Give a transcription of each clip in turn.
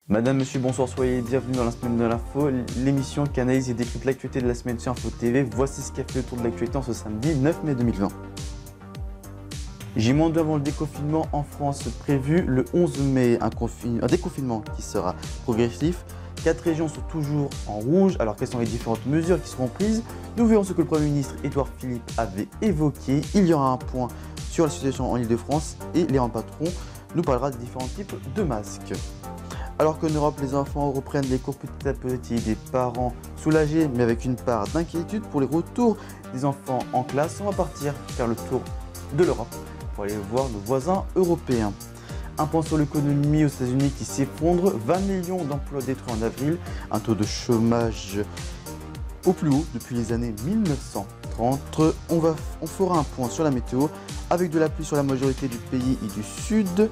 Madame, monsieur, bonsoir, soyez bienvenus dans la semaine de l'info, l'émission qui analyse et décrypte l'actualité de la semaine sur Info TV. Voici ce qui a fait le tour de l'actualité en ce samedi 9 mai 2020. J-2 avant le déconfinement en France prévu le 11 mai, un déconfinement qui sera progressif. 4 régions sont toujours en rouge, alors quelles sont les différentes mesures qui seront prises? Nous verrons ce que le Premier ministre Édouard Philippe avait évoqué. Il y aura un point sur la situation en Île-de-France et Léon Patron nous parlera des différents types de masques. Alors qu'en Europe, les enfants reprennent les cours petit à petit, des parents soulagés mais avec une part d'inquiétude pour les retours des enfants en classe, on va partir faire le tour de l'Europe pour aller voir nos voisins européens. Un point sur l'économie aux États-Unis qui s'effondre, 20 millions d'emplois détruits en avril, un taux de chômage au plus haut depuis les années 1930. On fera un point sur la météo avec de la pluie sur la majorité du pays et du sud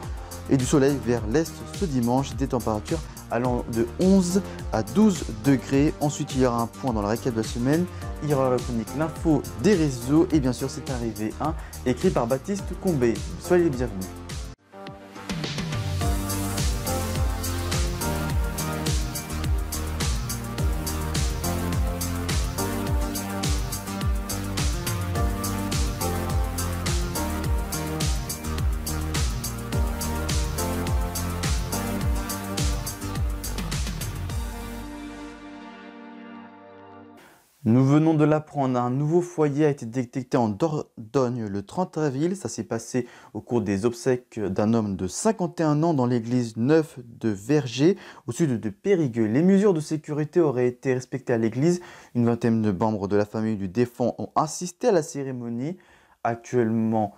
et du soleil vers l'est ce dimanche, des températures allant de 11 à 12 degrés. Ensuite, il y aura un point dans la récap de la semaine. Il y aura la chronique l'info des réseaux et bien sûr c'est arrivé 1 écrit par Baptiste Combé. Soyez les bienvenus. Nous venons de l'apprendre, un nouveau foyer a été détecté en Dordogne le 30 avril. Ça s'est passé au cours des obsèques d'un homme de 51 ans dans l'église Neuve de Verger, au sud de Périgueux. Les mesures de sécurité auraient été respectées à l'église. Une vingtaine de membres de la famille du défunt ont assisté à la cérémonie. Actuellement,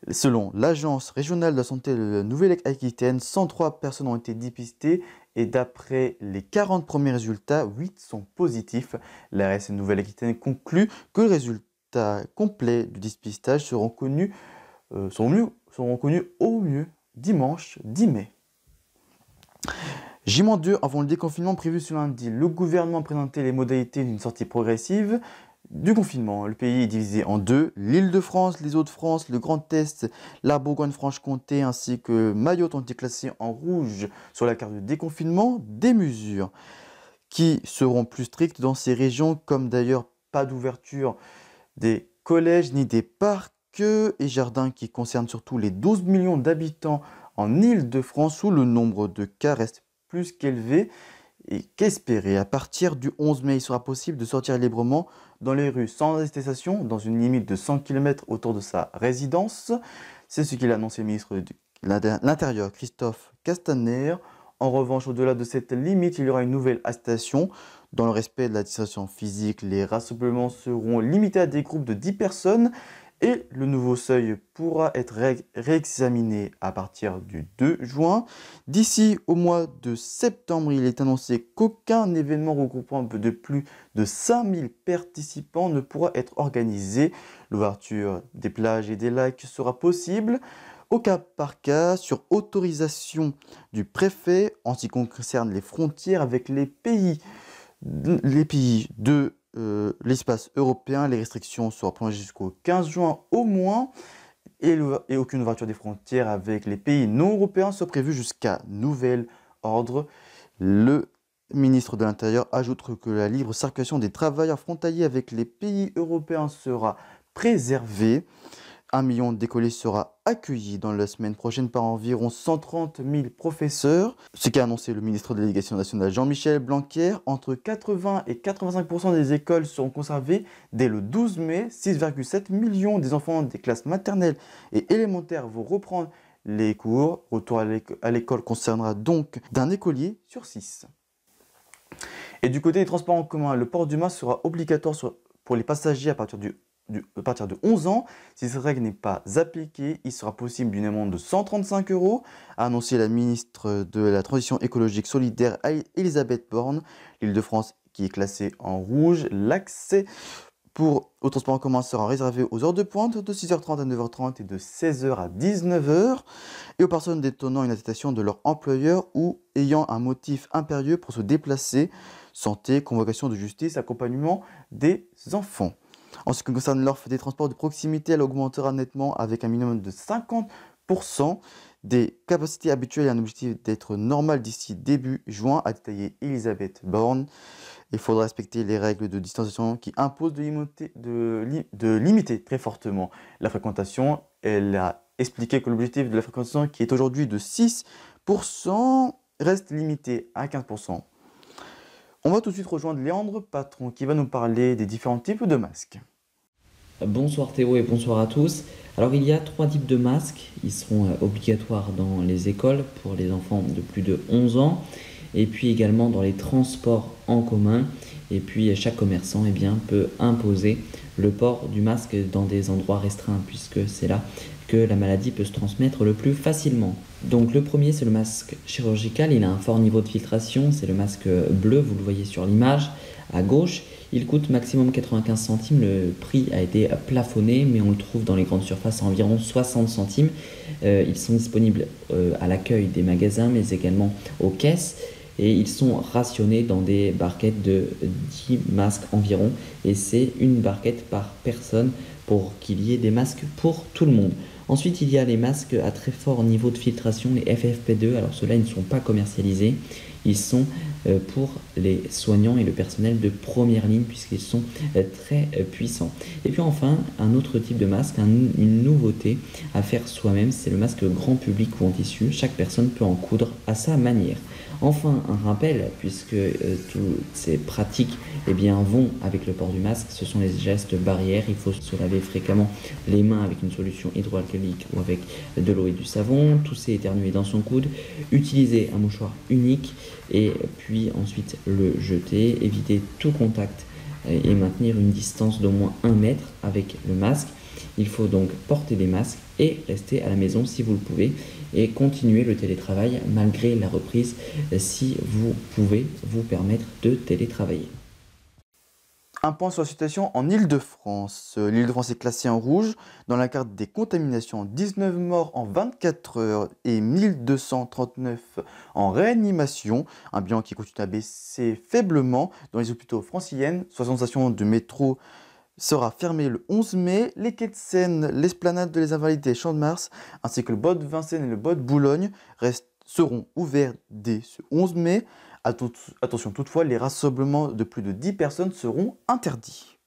selon l'Agence régionale de la santé de la Nouvelle-Aquitaine, 103 personnes ont été dépistées et d'après les 40 premiers résultats, 8 sont positifs. L'ARS Nouvelle-Aquitaine conclut que les résultats complets du dépistage seront connus au mieux dimanche 10 mai. J-2 avant le déconfinement prévu ce lundi. Le gouvernement a présenté les modalités d'une sortie progressive du confinement. Le pays est divisé en deux, l'Île-de-France, les Hauts-de-France, le Grand Est, la Bourgogne-Franche-Comté ainsi que Mayotte ont été classés en rouge sur la carte de déconfinement. Des mesures qui seront plus strictes dans ces régions, comme d'ailleurs pas d'ouverture des collèges ni des parcs et jardins qui concernent surtout les 12 millions d'habitants en Île-de-France où le nombre de cas reste plus qu'élevé et qu'espérer. À partir du 11 mai, il sera possible de sortir librement dans les rues sans attestation, dans une limite de 100 km autour de sa résidence. C'est ce qu'il a annoncé le ministre de l'Intérieur, Christophe Castaner. En revanche, au-delà de cette limite, il y aura une nouvelle attestation. Dans le respect de la distanciation physique, les rassemblements seront limités à des groupes de 10 personnes et le nouveau seuil pourra être réexaminé à partir du 2 juin. D'ici au mois de septembre, il est annoncé qu'aucun événement regroupant de plus de 5000 participants ne pourra être organisé. L'ouverture des plages et des lacs sera possible au cas par cas, sur autorisation du préfet en ce qui concerne les frontières avec les pays de l'espace européen. Les restrictions seront prolongées jusqu'au 15 juin au moins et aucune ouverture des frontières avec les pays non européens soit prévue jusqu'à nouvel ordre. Le ministre de l'Intérieur ajoute que la libre circulation des travailleurs frontaliers avec les pays européens sera préservée. 1 million d'écoliers sera accueilli dans la semaine prochaine par environ 130 000 professeurs. Ce qu'a annoncé le ministre de l'Éducation nationale Jean-Michel Blanquer, entre 80 et 85% des écoles seront conservées dès le 12 mai. 6,7 millions des enfants des classes maternelles et élémentaires vont reprendre les cours. Retour à l'école concernera donc d'un écolier sur 6. Et du côté des transports en commun, le port du masque sera obligatoire pour les passagers à partir de 11 ans. Si cette règle n'est pas appliquée, il sera possible d'une amende de 135 €, a annoncé la ministre de la Transition écologique solidaire Elisabeth Borne. L'Île-de-France qui est classée en rouge. L'accès au transport en commun sera réservé aux heures de pointe de 6h30 à 9h30 et de 16h à 19h et aux personnes détenant une attestation de leur employeur ou ayant un motif impérieux pour se déplacer, santé, convocation de justice, accompagnement des enfants. En ce qui concerne l'offre des transports de proximité, elle augmentera nettement avec un minimum de 50% des capacités habituelles et un objectif d'être normal d'ici début juin, a détaillé Elisabeth Borne. Il faudra respecter les règles de distanciation qui imposent de limiter très fortement la fréquentation. Elle a expliqué que l'objectif de la fréquentation, qui est aujourd'hui de 6%, reste limité à 15%. On va tout de suite rejoindre Léandre Patron qui va nous parler des différents types de masques. Bonsoir Théo et bonsoir à tous. Alors il y a 3 types de masques. Ils seront obligatoires dans les écoles pour les enfants de plus de 11 ans et puis également dans les transports en commun. Et puis chaque commerçant peut imposer le port du masque dans des endroits restreints puisque c'est là que la maladie peut se transmettre le plus facilement. Donc le premier, c'est le masque chirurgical. Il a un fort niveau de filtration. C'est le masque bleu, vous le voyez sur l'image à gauche. Il coûte maximum 95 centimes. Le prix a été plafonné, mais on le trouve dans les grandes surfaces à environ 60 centimes. Ils sont disponibles à l'accueil des magasins, mais également aux caisses. Et ils sont rationnés dans des barquettes de 10 masques environ. Et c'est une barquette par personne pour qu'il y ait des masques pour tout le monde. Ensuite, il y a les masques à très fort niveau de filtration, les FFP2. Alors ceux-là, ils ne sont pas commercialisés. Ils sont pour les soignants et le personnel de première ligne puisqu'ils sont très puissants. Et puis enfin, un autre type de masque, une nouveauté à faire soi-même, c'est le masque grand public ou en tissu. Chaque personne peut en coudre à sa manière. Enfin, un rappel, puisque toutes ces pratiques vont avec le port du masque, ce sont les gestes barrières. Il faut se laver fréquemment les mains avec une solution hydroalcoolique ou avec de l'eau et du savon, tousser et éternuer dans son coude, utiliser un mouchoir unique et puis ensuite le jeter, éviter tout contact et maintenir une distance d'au moins 1 mètre avec le masque. Il faut donc porter des masques et rester à la maison si vous le pouvez et continuer le télétravail malgré la reprise si vous pouvez vous permettre de télétravailler. Un point sur la situation en Île-de-France. L'Île-de-France est classée en rouge dans la carte des contaminations. 19 morts en 24 heures et 1239 en réanimation. Un bilan qui continue à baisser faiblement dans les hôpitaux franciliennes. 60 stations de métro sera fermée le 11 mai. Les quais de Seine, l'esplanade de les Invalides et Champ de Mars, ainsi que le bois de Vincennes et le bois de Boulogne seront ouverts dès ce 11 mai. Attention toutefois, les rassemblements de plus de 10 personnes seront interdits.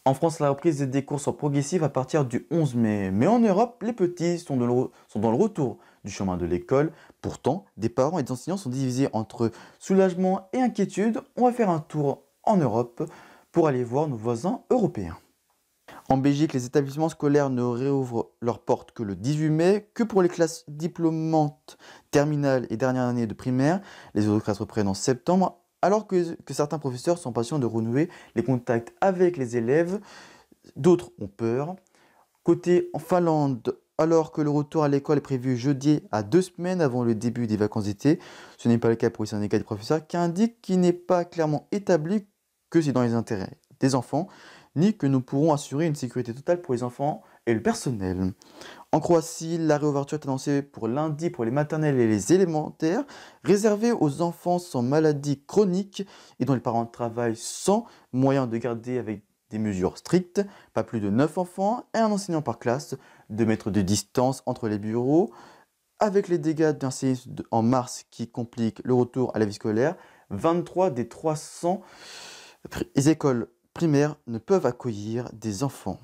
En France, la reprise des cours sera progressive à partir du 11 mai. Mais en Europe, les petits sont dans le retour du chemin de l'école. Pourtant, des parents et des enseignants sont divisés entre soulagement et inquiétude. On va faire un tour en Europe pour aller voir nos voisins européens. En Belgique, les établissements scolaires ne réouvrent leurs portes que le 18 mai, que pour les classes diplômantes, terminales et dernière année de primaire. Les autres classes reprennent en septembre, alors que certains professeurs sont patients de renouer les contacts avec les élèves. D'autres ont peur. Côté en Finlande, alors que le retour à l'école est prévu jeudi à 2 semaines avant le début des vacances d'été, ce n'est pas le cas pour les syndicats des professeurs qui indiquent qu'il n'est pas clairement établi que c'est dans les intérêts des enfants, ni que nous pourrons assurer une sécurité totale pour les enfants et le personnel. En Croatie, la réouverture est annoncée pour lundi pour les maternelles et les élémentaires, réservée aux enfants sans maladie chronique et dont les parents travaillent sans moyen de garder avec des mesures strictes, pas plus de 9 enfants et un enseignant par classe, 2 mètres de distance entre les bureaux. Avec les dégâts d'un séisme en mars qui compliquent le retour à la vie scolaire, 23 des 300 écoles primaires ne peuvent accueillir des enfants.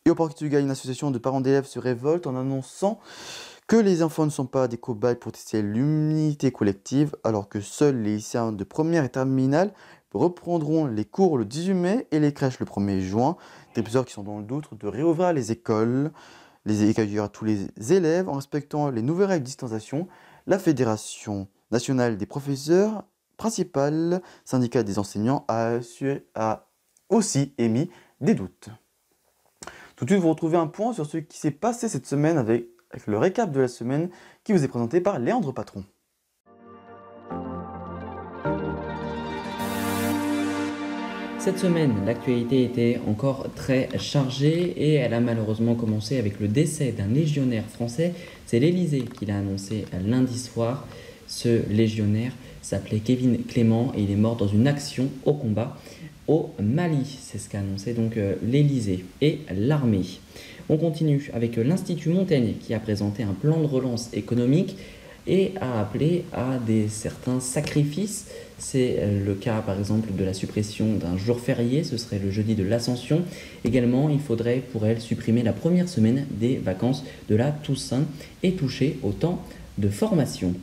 Et au Portugal, une association de parents d'élèves se révolte en annonçant que les enfants ne sont pas des cobayes pour tester l'immunité collective, alors que seuls les lycéens de première et terminale reprendront les cours le 18 mai et les crèches le 1er juin. Des professeurs qui sont dans le doute de réouvrir les écoles, les accueillir tous les élèves en respectant les nouvelles règles de distanciation. La Fédération nationale des professeurs, principal syndicat des enseignants, a aussi émis des doutes. Tout de suite, vous retrouvez un point sur ce qui s'est passé cette semaine avec le récap de la semaine qui vous est présenté par Léandre Patron. Cette semaine, l'actualité était encore très chargée et elle a malheureusement commencé avec le décès d'un légionnaire français. C'est l'Élysée qui l'a annoncé lundi soir. Ce légionnaire s'appelait Kevin Clément et il est mort dans une action au combat au Mali. C'est ce qu'a annoncé donc l'Élysée et l'armée. On continue avec l'Institut Montaigne qui a présenté un plan de relance économique et a appelé à certains sacrifices. C'est le cas par exemple de la suppression d'un jour férié, ce serait le jeudi de l'Ascension. Également, il faudrait pour elle supprimer la première semaine des vacances de la Toussaint et toucher au temps de formation.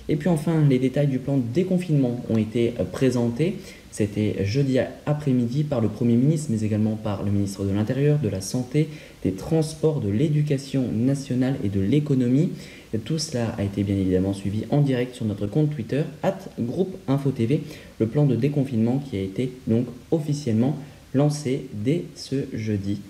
Et puis enfin, les détails du plan de déconfinement ont été présentés. C'était jeudi après-midi par le Premier ministre, mais également par le ministre de l'Intérieur, de la Santé, des Transports, de l'Éducation nationale et de l'Économie. Tout cela a été bien évidemment suivi en direct sur notre compte Twitter, @groupeinfotv, le plan de déconfinement qui a été donc officiellement lancé dès ce jeudi.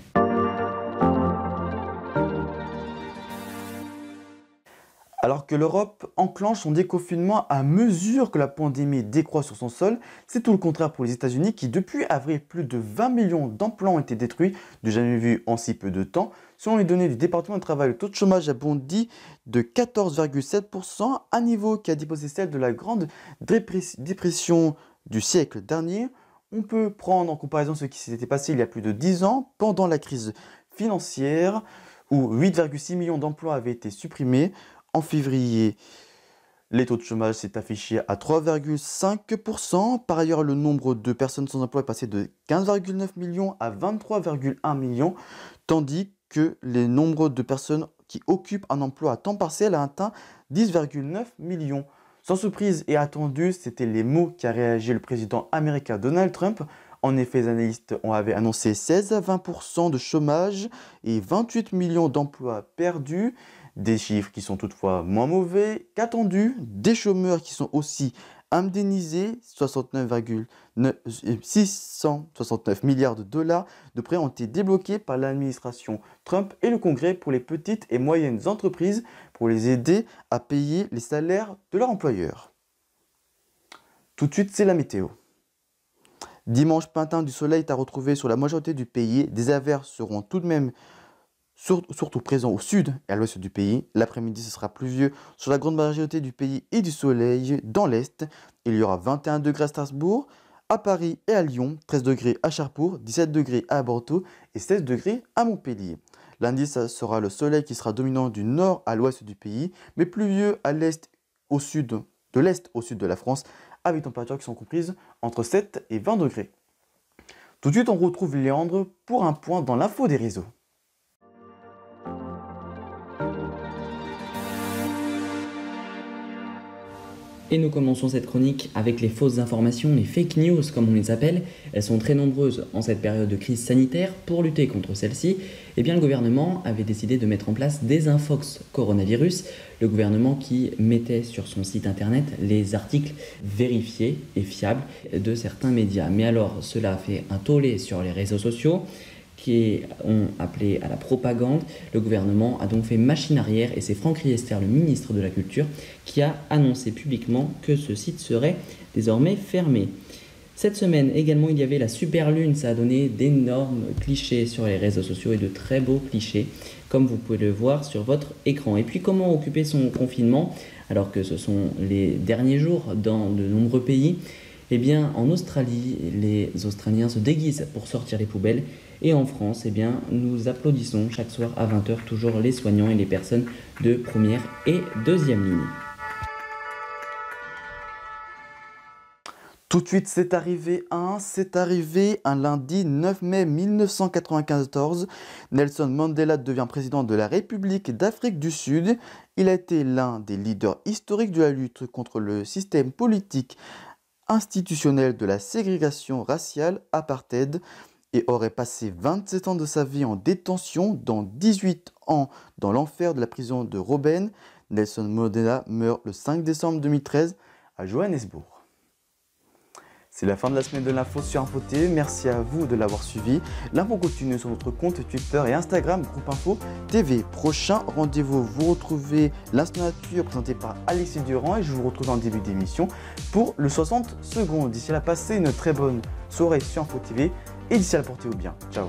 Alors que l'Europe enclenche son déconfinement à mesure que la pandémie décroît sur son sol, c'est tout le contraire pour les États-Unis qui, depuis avril, plus de 20 millions d'emplois ont été détruits, de jamais vu en si peu de temps. Selon les données du département du travail, le taux de chômage a bondi de 14,7%, un niveau qui a dépassé celle de la grande dépression du siècle dernier. On peut prendre en comparaison ce qui s'était passé il y a plus de 10 ans, pendant la crise financière, où 8,6 millions d'emplois avaient été supprimés. En février, les taux de chômage s'est affiché à 3,5%. Par ailleurs, le nombre de personnes sans emploi est passé de 15,9 millions à 23,1 millions, tandis que le nombre de personnes qui occupent un emploi à temps partiel a atteint 10,9 millions. Sans surprise et attendu, c'était les mots qu'a réagi le président américain Donald Trump. En effet, les analystes avaient annoncé 16 à 20% de chômage et 28 millions d'emplois perdus. Des chiffres qui sont toutefois moins mauvais qu'attendus, des chômeurs qui sont aussi indemnisés, 669 milliards de dollars de prêts ont été débloqués par l'administration Trump et le Congrès pour les petites et moyennes entreprises pour les aider à payer les salaires de leurs employeurs. Tout de suite, c'est la météo. Dimanche matin, du soleil est à retrouver sur la majorité du pays. Des averses seront tout de même surtout présents au sud et à l'ouest du pays. L'après-midi, ce sera pluvieux sur la grande majorité du pays et du soleil dans l'est. Il y aura 21 degrés à Strasbourg, à Paris et à Lyon, 13 degrés à Cherbourg, 17 degrés à Bordeaux et 16 degrés à Montpellier. Lundi, ça sera le soleil qui sera dominant du nord à l'ouest du pays, mais pluvieux à l'est au sud, de l'est au sud de la France, avec des températures qui sont comprises entre 7 et 20 degrés. Tout de suite, on retrouve Léandre pour un point dans l'info des réseaux. Et nous commençons cette chronique avec les fausses informations, les fake news comme on les appelle. Elles sont très nombreuses en cette période de crise sanitaire. Pour lutter contre celle-ci, le gouvernement avait décidé de mettre en place Desinfox Coronavirus, le gouvernement qui mettait sur son site internet les articles vérifiés et fiables de certains médias. Mais alors, cela a fait un tollé sur les réseaux sociaux qui ont appelé à la propagande. Le gouvernement a donc fait machine arrière et c'est Franck Riester, le ministre de la Culture, qui a annoncé publiquement que ce site serait désormais fermé. Cette semaine également, il y avait la super lune, ça a donné d'énormes clichés sur les réseaux sociaux et de très beaux clichés, comme vous pouvez le voir sur votre écran. Et puis comment occuper son confinement alors que ce sont les derniers jours dans de nombreux pays? En Australie, les Australiens se déguisent pour sortir les poubelles. Et en France, nous applaudissons chaque soir à 20h toujours les soignants et les personnes de première et deuxième ligne. Tout de suite, c'est arrivé un lundi 9 mai 1994. Nelson Mandela devient président de la République d'Afrique du Sud. Il a été l'un des leaders historiques de la lutte contre le système politique institutionnel de la ségrégation raciale apartheid et aurait passé 27 ans de sa vie en détention, dont 18 ans dans l'enfer de la prison de Robben. Nelson Mandela meurt le 5 décembre 2013 à Johannesburg. C'est la fin de la semaine de l'info sur Info TV. Merci à vous de l'avoir suivi. L'info continue sur notre compte Twitter et Instagram, Groupe Info TV. Prochain rendez-vous, vous retrouvez l'Instant Nature présenté par Alexis Durand et je vous retrouve en début d'émission pour le 60 secondes. D'ici là, passez une très bonne soirée sur Info TV et d'ici là, portez-vous bien. Ciao.